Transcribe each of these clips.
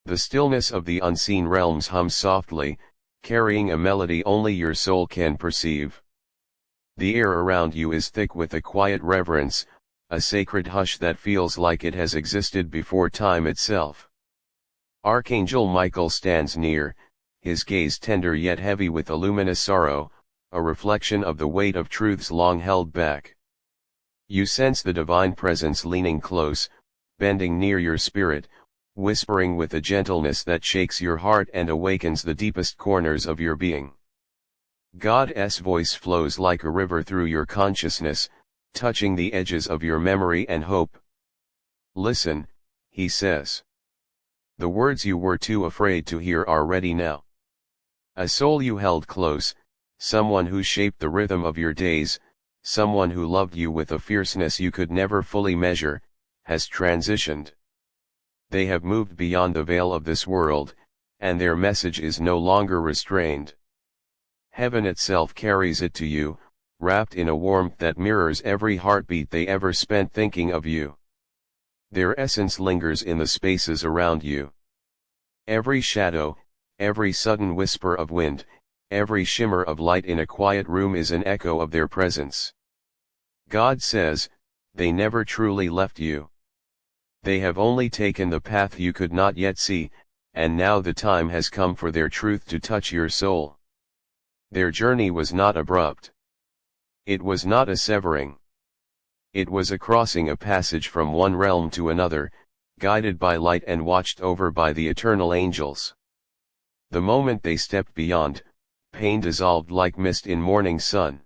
The stillness of the unseen realms hums softly, carrying a melody only your soul can perceive. The air around you is thick with a quiet reverence, a sacred hush that feels like it has existed before time itself. Archangel Michael stands near, his gaze tender yet heavy with a luminous sorrow, a reflection of the weight of truths long held back. You sense the divine presence leaning close, bending near your spirit, whispering with a gentleness that shakes your heart and awakens the deepest corners of your being. God's voice flows like a river through your consciousness, touching the edges of your memory and hope. Listen, he says. The words you were too afraid to hear are ready now. A soul you held close, someone who shaped the rhythm of your days, someone who loved you with a fierceness you could never fully measure, has transitioned. They have moved beyond the veil of this world, and their message is no longer restrained. Heaven itself carries it to you, wrapped in a warmth that mirrors every heartbeat they ever spent thinking of you. Their essence lingers in the spaces around you. Every shadow, every sudden whisper of wind, every shimmer of light in a quiet room is an echo of their presence. God says, they never truly left you. They have only taken the path you could not yet see, and now the time has come for their truth to touch your soul. Their journey was not abrupt. It was not a severing. It was a crossing, a passage from one realm to another, guided by light and watched over by the eternal angels. The moment they stepped beyond, pain dissolved like mist in morning sun.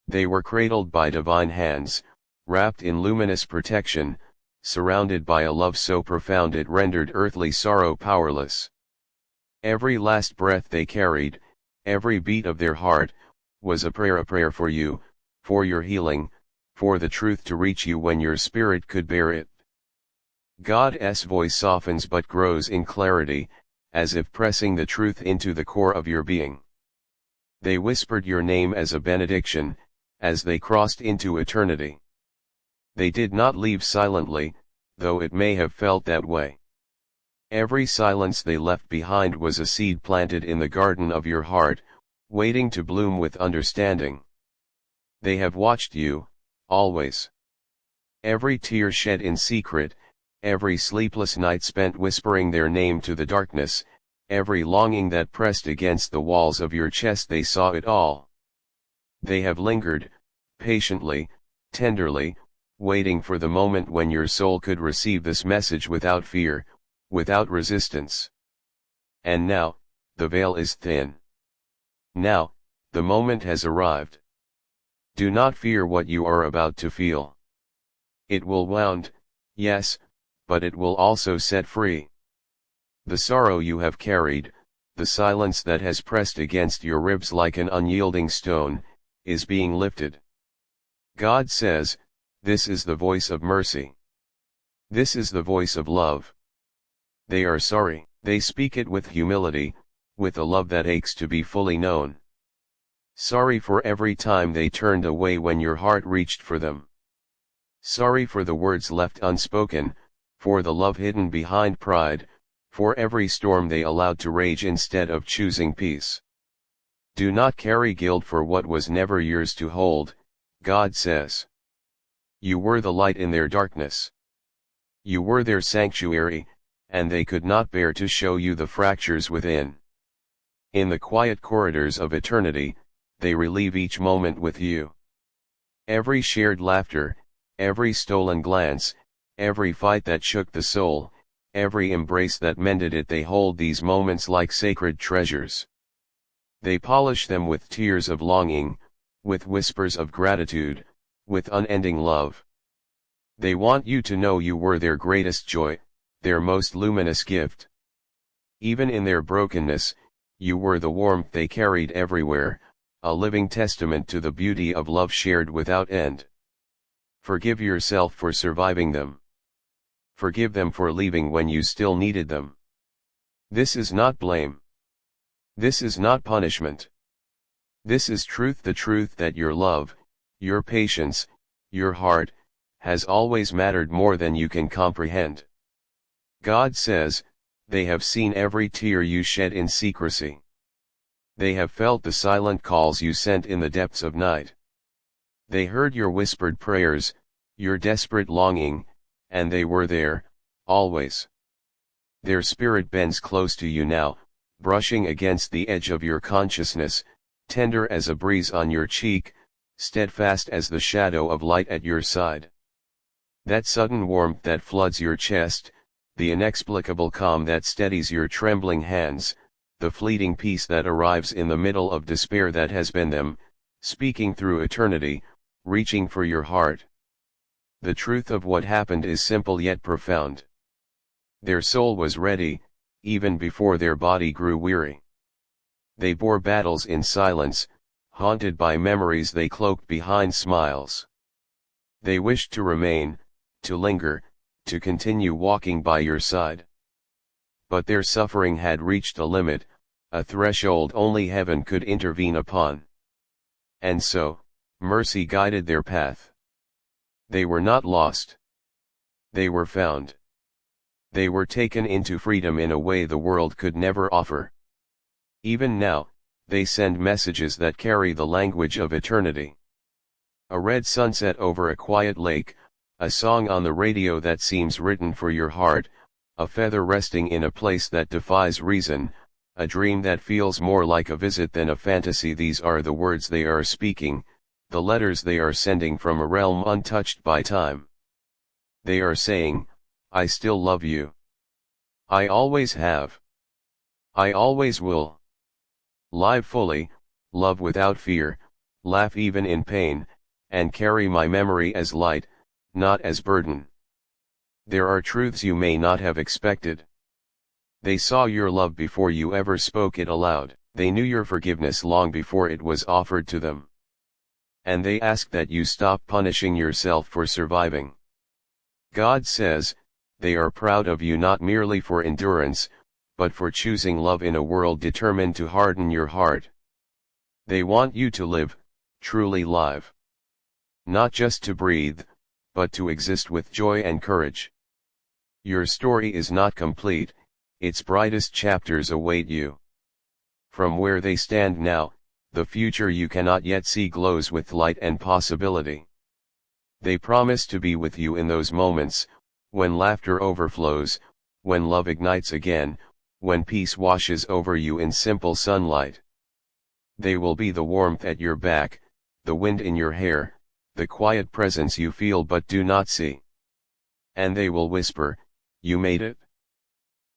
They were cradled by divine hands, wrapped in luminous protection, surrounded by a love so profound it rendered earthly sorrow powerless. Every last breath they carried, every beat of their heart, was a prayer for you, for your healing, for the truth to reach you when your spirit could bear it. God's voice softens but grows in clarity, as if pressing the truth into the core of your being. They whispered your name as a benediction, as they crossed into eternity. They did not leave silently, though it may have felt that way. Every silence they left behind was a seed planted in the garden of your heart, waiting to bloom with understanding. They have watched you, always. Every tear shed in secret, every sleepless night spent whispering their name to the darkness, every longing that pressed against the walls of your chest, they saw it all. They have lingered, patiently, tenderly, waiting for the moment when your soul could receive this message without fear, without resistance. And now, the veil is thin. Now, the moment has arrived. Do not fear what you are about to feel. It will wound, yes, but it will also set free. The sorrow you have carried, the silence that has pressed against your ribs like an unyielding stone, is being lifted. God says, this is the voice of mercy. This is the voice of love. They are sorry. They speak it with humility, with a love that aches to be fully known. Sorry for every time they turned away when your heart reached for them. Sorry for the words left unspoken, for the love hidden behind pride, for every storm they allowed to rage instead of choosing peace. Do not carry guilt for what was never yours to hold, God says. You were the light in their darkness. You were their sanctuary, and they could not bear to show you the fractures within. In the quiet corridors of eternity, they relieve each moment with you. Every shared laughter, every stolen glance, every fight that shook the soul, every embrace that mended it, they hold these moments like sacred treasures. They polish them with tears of longing, with whispers of gratitude, with unending love. They want you to know you were their greatest joy, their most luminous gift. Even in their brokenness, you were the warmth they carried everywhere, a living testament to the beauty of love shared without end. Forgive yourself for surviving them. Forgive them for leaving when you still needed them. This is not blame. This is not punishment. This is truth, the truth that your love, your patience, your heart, has always mattered more than you can comprehend. God says, They have seen every tear you shed in secrecy. They have felt the silent calls you sent in the depths of night. They heard your whispered prayers, your desperate longing, and they were there, always. Their spirit bends close to you now, brushing against the edge of your consciousness, tender as a breeze on your cheek, steadfast as the shadow of light at your side. That sudden warmth that floods your chest, the inexplicable calm that steadies your trembling hands, the fleeting peace that arrives in the middle of despair that has been them, speaking through eternity, reaching for your heart. The truth of what happened is simple yet profound. Their soul was ready, even before their body grew weary. They bore battles in silence, haunted by memories they cloaked behind smiles. They wished to remain, to linger, to continue walking by your side. But their suffering had reached a limit, a threshold only heaven could intervene upon. And so, mercy guided their path. They were not lost. They were found. They were taken into freedom in a way the world could never offer. Even now, they send messages that carry the language of eternity. A red sunset over a quiet lake, a song on the radio that seems written for your heart, a feather resting in a place that defies reason, a dream that feels more like a visit than a fantasy. These are the words they are speaking, the letters they are sending from a realm untouched by time. They are saying, I still love you. I always have. I always will. Live fully, love without fear, laugh even in pain, and carry my memory as light, not as burden. There are truths you may not have expected. They saw your love before you ever spoke it aloud. They knew your forgiveness long before it was offered to them. And they ask that you stop punishing yourself for surviving. God says, they are proud of you not merely for endurance, but for choosing love in a world determined to harden your heart. They want you to live, truly live. Not just to breathe, but to exist with joy and courage. Your story is not complete, its brightest chapters await you. From where they stand now, the future you cannot yet see glows with light and possibility. They promise to be with you in those moments, when laughter overflows, when love ignites again, when peace washes over you in simple sunlight. They will be the warmth at your back, the wind in your hair, the quiet presence you feel but do not see. And they will whisper, you made it.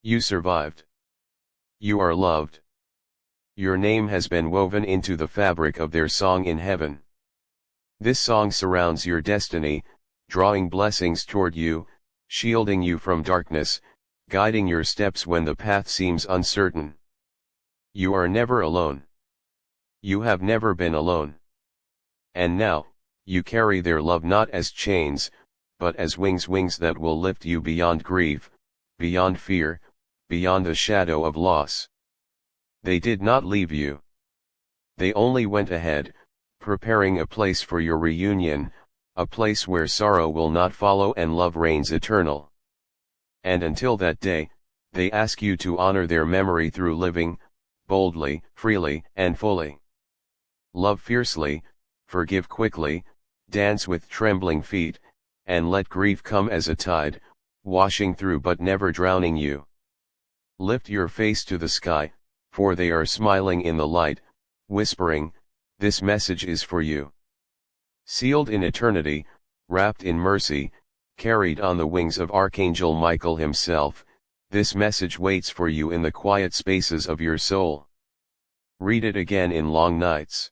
You survived. You are loved. Your name has been woven into the fabric of their song in heaven. This song surrounds your destiny, drawing blessings toward you, shielding you from darkness, guiding your steps when the path seems uncertain. You are never alone. You have never been alone. And now, you carry their love not as chains, but as wings that will lift you beyond grief, beyond fear, beyond the shadow of loss. They did not leave you. They only went ahead, preparing a place for your reunion, a place where sorrow will not follow and love reigns eternal. And until that day, they ask you to honor their memory through living, boldly, freely, and fully. Love fiercely, forgive quickly, dance with trembling feet, and let grief come as a tide, washing through but never drowning you. Lift your face to the sky, for they are smiling in the light, whispering, this message is for you. Sealed in eternity, wrapped in mercy, carried on the wings of Archangel Michael himself, this message waits for you in the quiet spaces of your soul. Read it again in long nights.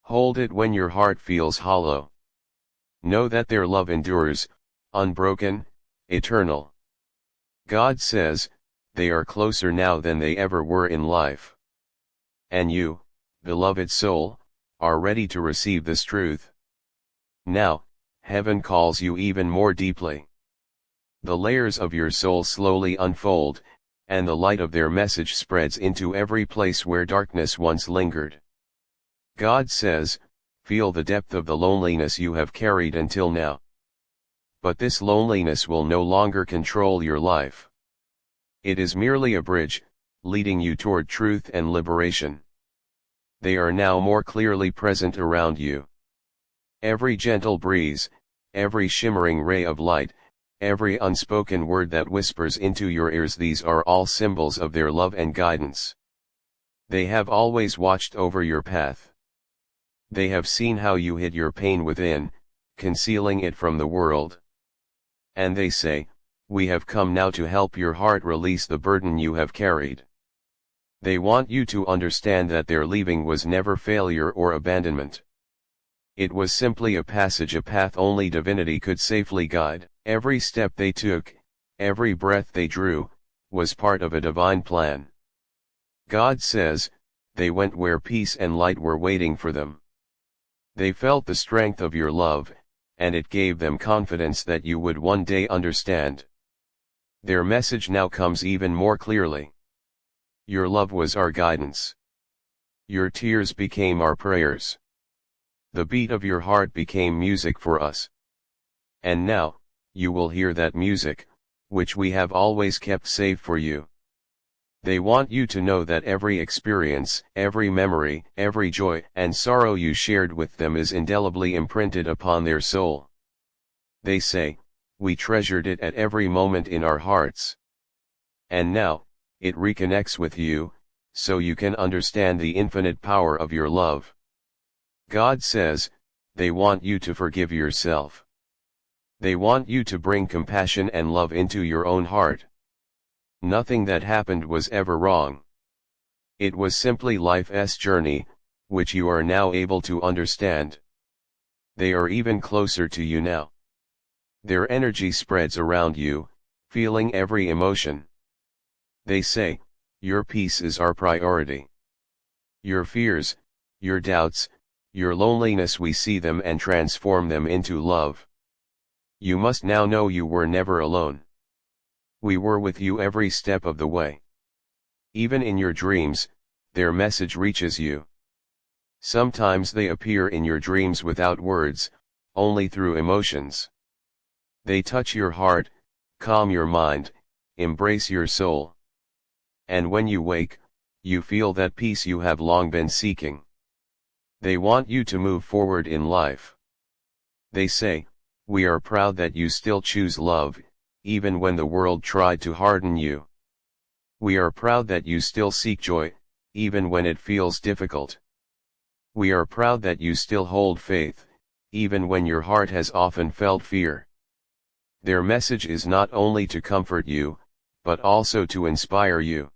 Hold it when your heart feels hollow. Know that their love endures, unbroken, eternal. God says, they are closer now than they ever were in life. And you, beloved soul, are ready to receive this truth. Now, heaven calls you even more deeply. The layers of your soul slowly unfold, and the light of their message spreads into every place where darkness once lingered. God says, feel the depth of the loneliness you have carried until now. But this loneliness will no longer control your life. It is merely a bridge, leading you toward truth and liberation. They are now more clearly present around you. Every gentle breeze, every shimmering ray of light, every unspoken word that whispers into your ears, these are all symbols of their love and guidance. They have always watched over your path. They have seen how you hid your pain within, concealing it from the world. And they say, "We have come now to help your heart release the burden you have carried." They want you to understand that their leaving was never failure or abandonment. It was simply a passage, a path only divinity could safely guide. Every step they took, every breath they drew, was part of a divine plan. God says, they went where peace and light were waiting for them. They felt the strength of your love, and it gave them confidence that you would one day understand. Their message now comes even more clearly. Your love was our guidance. Your tears became our prayers. The beat of your heart became music for us. And now, you will hear that music, which we have always kept safe for you. They want you to know that every experience, every memory, every joy and sorrow you shared with them is indelibly imprinted upon their soul. They say, "We treasured it at every moment in our hearts." And now, it reconnects with you, so you can understand the infinite power of your love. God says, they want you to forgive yourself. They want you to bring compassion and love into your own heart. Nothing that happened was ever wrong. It was simply life's journey, which you are now able to understand. They are even closer to you now. Their energy spreads around you, feeling every emotion. They say, "Your peace is our priority. Your fears, your doubts, your loneliness, we see them and transform them into love. You must now know you were never alone. We were with you every step of the way." Even in your dreams, their message reaches you. Sometimes they appear in your dreams without words, only through emotions. They touch your heart, calm your mind, embrace your soul. And when you wake, you feel that peace you have long been seeking. They want you to move forward in life. They say, "We are proud that you still choose love, even when the world tried to harden you. We are proud that you still seek joy, even when it feels difficult. We are proud that you still hold faith, even when your heart has often felt fear." Their message is not only to comfort you, but also to inspire you.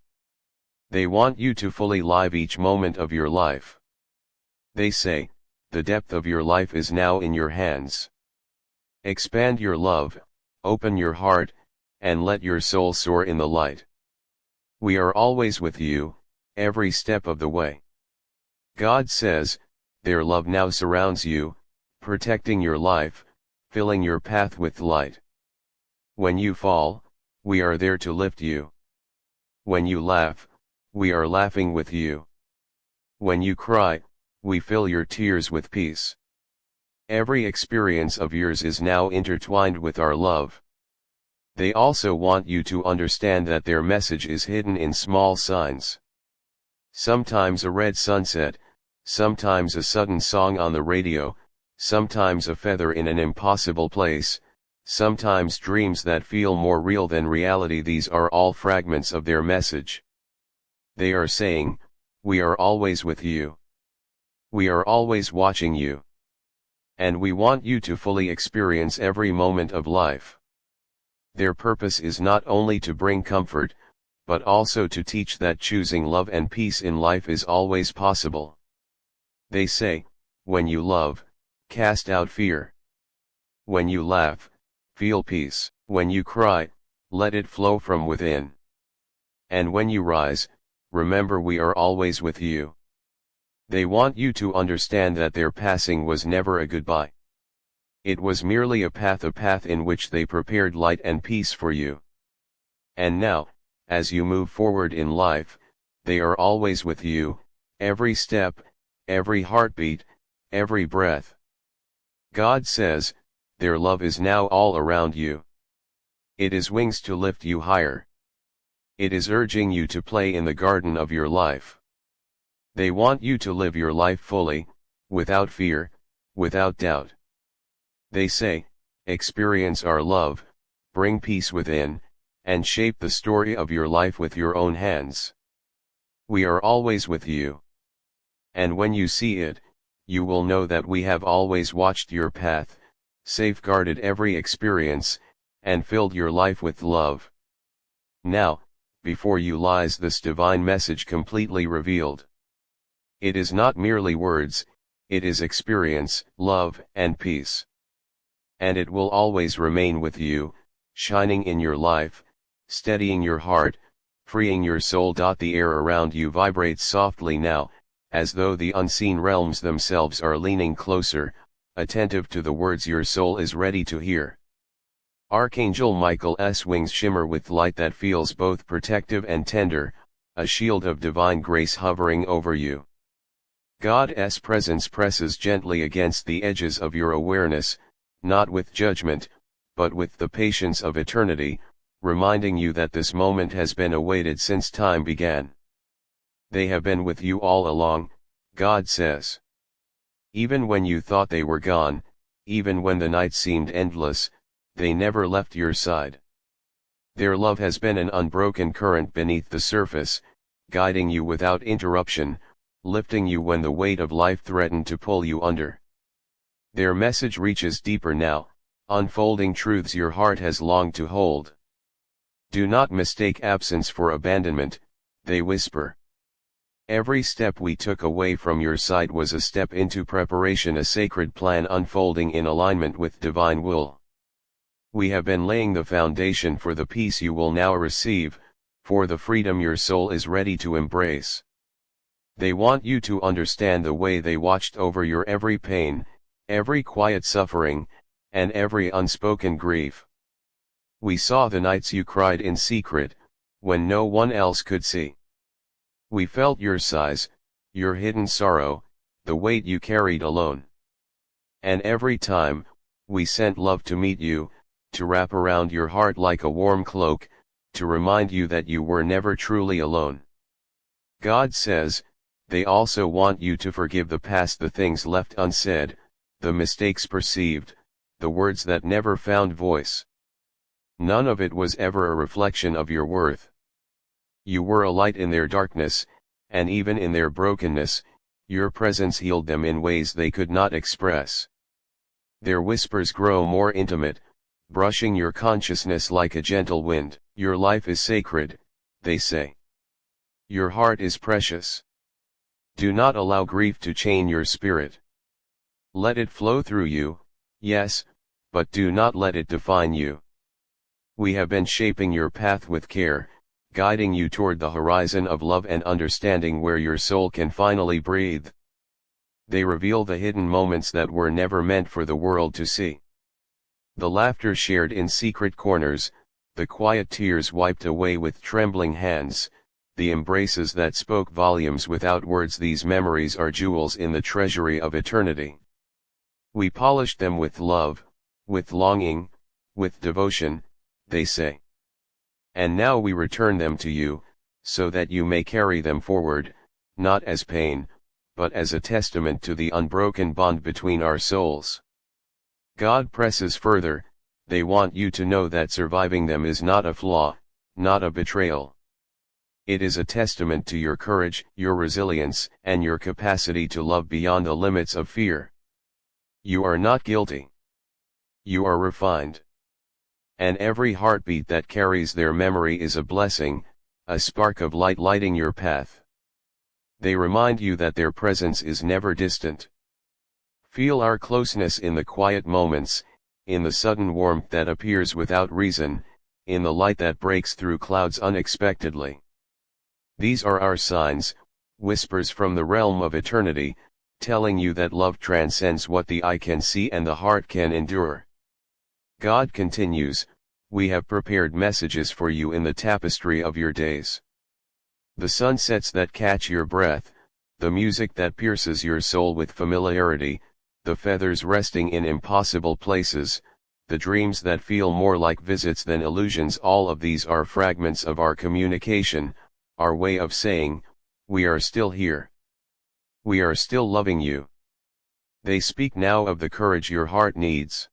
They want you to fully live each moment of your life. They say, "The depth of your life is now in your hands. Expand your love, open your heart, and let your soul soar in the light. We are always with you, every step of the way." God says, their love now surrounds you, protecting your life, filling your path with light. When you fall, we are there to lift you. When you laugh, we are laughing with you. When you cry, we fill your tears with peace. Every experience of yours is now intertwined with our love. They also want you to understand that their message is hidden in small signs. Sometimes a red sunset, sometimes a sudden song on the radio, sometimes a feather in an impossible place, sometimes dreams that feel more real than reality. These are all fragments of their message. They are saying, "We are always with you. We are always watching you. And we want you to fully experience every moment of life." Their purpose is not only to bring comfort, but also to teach that choosing love and peace in life is always possible. They say, "When you love, cast out fear. When you laugh, feel peace. When you cry, let it flow from within. And when you rise, remember we are always with you." They want you to understand that their passing was never a goodbye. It was merely a path in which they prepared light and peace for you. And now, as you move forward in life, they are always with you, every step, every heartbeat, every breath. God says, their love is now all around you. It is wings to lift you higher. It is urging you to play in the garden of your life. They want you to live your life fully, without fear, without doubt. They say, experience our love, bring peace within, and shape the story of your life with your own hands. We are always with you. And when you see it, you will know that we have always watched your path, safeguarded every experience, and filled your life with love. Now, before you lies this divine message completely revealed. It is not merely words, it is experience, love, and peace. And it will always remain with you, shining in your life, steadying your heart, freeing your soul. The air around you vibrates softly now, as though the unseen realms themselves are leaning closer, attentive to the words your soul is ready to hear. Archangel Michael's wings shimmer with light that feels both protective and tender, a shield of divine grace hovering over you. God's presence presses gently against the edges of your awareness, not with judgment, but with the patience of eternity, reminding you that this moment has been awaited since time began. They have been with you all along, God says. Even when you thought they were gone, even when the night seemed endless, they never left your side. Their love has been an unbroken current beneath the surface, guiding you without interruption, lifting you when the weight of life threatened to pull you under. Their message reaches deeper now, unfolding truths your heart has longed to hold. Do not mistake absence for abandonment, they whisper. Every step we took away from your side was a step into preparation, a sacred plan unfolding in alignment with divine will. We have been laying the foundation for the peace you will now receive, for the freedom your soul is ready to embrace. They want you to understand the way they watched over your every pain, every quiet suffering, and every unspoken grief. We saw the nights you cried in secret, when no one else could see. We felt your sighs, your hidden sorrow, the weight you carried alone. And every time, we sent love to meet you, to wrap around your heart like a warm cloak, to remind you that you were never truly alone. God says, they also want you to forgive the past, the things left unsaid, the mistakes perceived, the words that never found voice. None of it was ever a reflection of your worth. You were a light in their darkness, and even in their brokenness, your presence healed them in ways they could not express. Their whispers grow more intimate, brushing your consciousness like a gentle wind. Your life is sacred, they say. Your heart is precious. Do not allow grief to chain your spirit. Let it flow through you, yes, but do not let it define you. We have been shaping your path with care, guiding you toward the horizon of love and understanding where your soul can finally breathe. They reveal the hidden moments that were never meant for the world to see. The laughter shared in secret corners, the quiet tears wiped away with trembling hands, the embraces that spoke volumes without words. These memories are jewels in the treasury of eternity. We polished them with love, with longing, with devotion, they say. And now we return them to you, so that you may carry them forward, not as pain, but as a testament to the unbroken bond between our souls. God presses further, they want you to know that surviving them is not a flaw, not a betrayal. It is a testament to your courage, your resilience, and your capacity to love beyond the limits of fear. You are not guilty. You are refined. And every heartbeat that carries their memory is a blessing, a spark of light lighting your path. They remind you that their presence is never distant. Feel our closeness in the quiet moments, in the sudden warmth that appears without reason, in the light that breaks through clouds unexpectedly. These are our signs, whispers from the realm of eternity, telling you that love transcends what the eye can see and the heart can endure. God continues, we have prepared messages for you in the tapestry of your days. The sunsets that catch your breath, the music that pierces your soul with familiarity, the feathers resting in impossible places, the dreams that feel more like visits than illusions. All of these are fragments of our communication, our way of saying, we are still here. We are still loving you. They speak now of the courage your heart needs.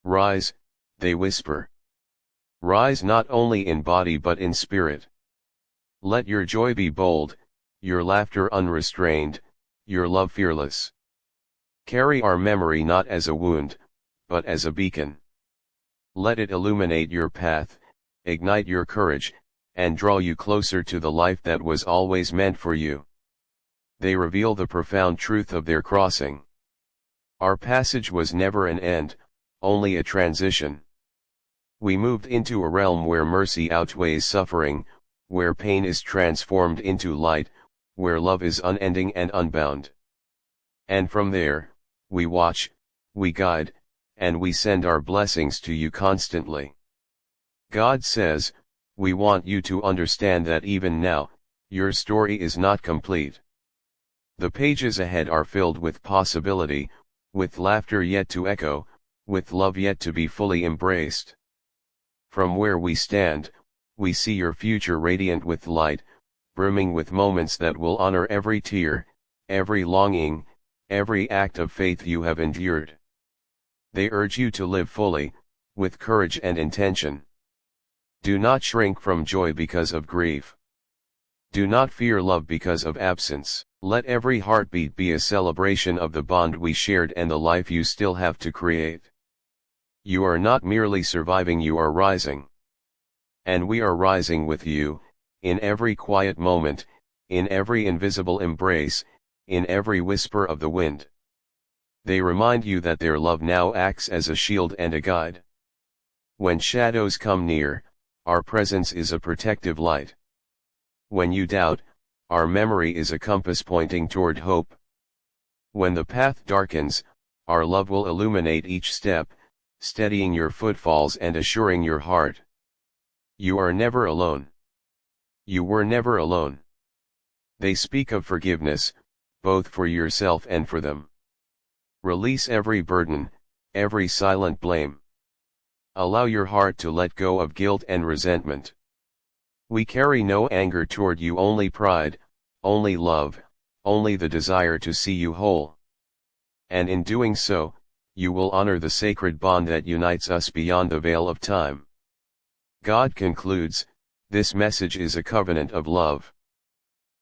Rise, they whisper. Rise not only in body but in spirit. Let your joy be bold, your laughter unrestrained, your love fearless. Carry our memory not as a wound, but as a beacon. Let it illuminate your path, ignite your courage, and draw you closer to the life that was always meant for you. They reveal the profound truth of their crossing. Our passage was never an end, only a transition. We moved into a realm where mercy outweighs suffering, where pain is transformed into light, where love is unending and unbound. And from there, we watch, we guide, and we send our blessings to you constantly. God says, we want you to understand that even now, your story is not complete. The pages ahead are filled with possibility, with laughter yet to echo, with love yet to be fully embraced. From where we stand, we see your future radiant with light, brimming with moments that will honor every tear, every longing, every act of faith you have endured. They urge you to live fully, with courage and intention. Do not shrink from joy because of grief. Do not fear love because of absence. Let every heartbeat be a celebration of the bond we shared and the life you still have to create. You are not merely surviving, you are rising. And we are rising with you, in every quiet moment, in every invisible embrace, in every whisper of the wind. They remind you that their love now acts as a shield and a guide. When shadows come near, our presence is a protective light. When you doubt, our memory is a compass pointing toward hope. When the path darkens, our love will illuminate each step, steadying your footfalls and assuring your heart. You are never alone. You were never alone. They speak of forgiveness, both for yourself and for them. Release every burden, every silent blame. Allow your heart to let go of guilt and resentment. We carry no anger toward you, only pride, only love, only the desire to see you whole. And in doing so, you will honor the sacred bond that unites us beyond the veil of time. God concludes, this message is a covenant of love.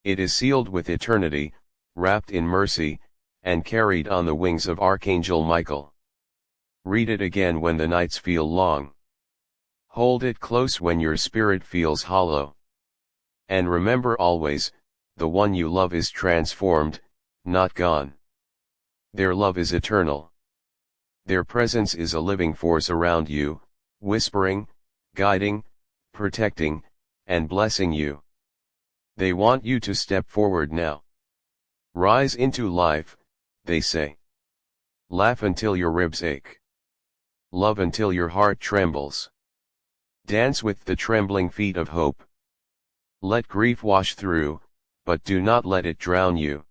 It is sealed with eternity, wrapped in mercy, and carried on the wings of Archangel Michael. Read it again when the nights feel long. Hold it close when your spirit feels hollow. And remember always, the one you love is transformed, not gone. Their love is eternal. Their presence is a living force around you, whispering, guiding, protecting, and blessing you. They want you to step forward now. Rise into life, they say. Laugh until your ribs ache. Love until your heart trembles. Dance with the trembling feet of hope. Let grief wash through, but do not let it drown you.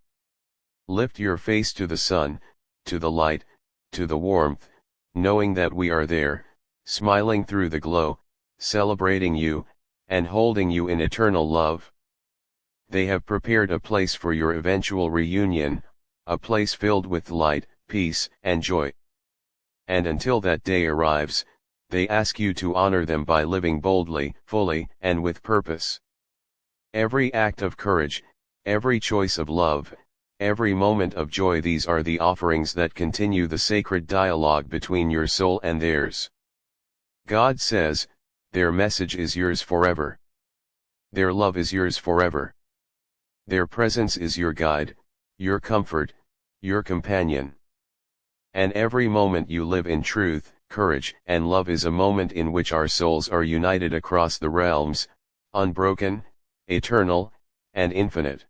Lift your face to the sun, to the light, to the warmth, knowing that we are there, smiling through the glow, celebrating you, and holding you in eternal love. They have prepared a place for your eventual reunion, a place filled with light, peace, and joy. And until that day arrives, they ask you to honor them by living boldly, fully, and with purpose. Every act of courage, every choice of love, every moment of joy, these are the offerings that continue the sacred dialogue between your soul and theirs. God says, their message is yours forever. Their love is yours forever. Their presence is your guide, your comfort, your companion. And every moment you live in truth, courage, and love is a moment in which our souls are united across the realms, unbroken, eternal, and infinite.